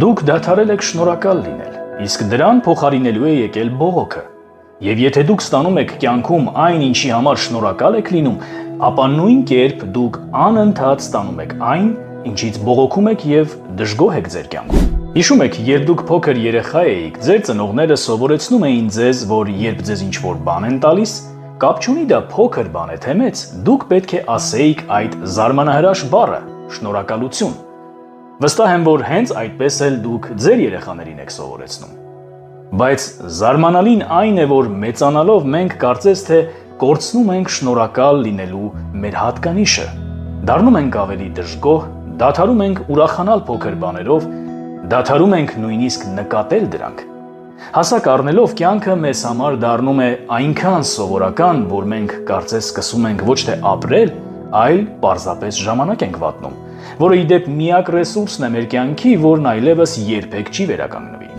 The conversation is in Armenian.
Դուք դադարել եք շնորհակալ լինել, իսկ դրան փոխարինելու է եկել բողոքը։ Եվ եթե դուք ստանում եք կյանքում այն, ինչի համար շնորհակալ եք լինում, ապա նույն կերպ դուք անընդհատ ստանում եք այն, ինչից բողոքում եք եւ դժգոհ եք ձեր կյանքում։ Հիշում եք, երբ դուք փոքր երեխա էիք, ձեր ծնողները սովորեցնում էին ձեզ, որ երբ ձեզ ինչ-որ բան են տալիս, կապ չունի դա փոքր բան է թե մեծ, դուք պետք է ասեիք այդ զարմանահրաշ բառը՝ շնորհակալություն։ Վստահ եմ, որ հենց այդպես էլ դուք ձեր երեխաներին եք սովորեցնում։ Բայց զարմանալին այն է, որ մեծանալով մենք կարծես թե կորցնում ենք շնորհակալ լինելու մեր հատկանիշը։ Դառնում ենք ավելի դժգոհ, դադարում ենք ուրախանալ փոքր բաներով, դադարում ենք նույնիսկ նկատել դրանք։ Հասակ առնելով կյանքը մեզ համար դառնում է այնքան սովորական, որ մենք կարծես սկսում ենք ոչ թե ապրել, այլ պարզապես ժամանակ ենք վատնում, որը ի դեպ միակ ռեսուրսն է մեր կյանքի, որն այլևս երբեք չի վերականգնվի։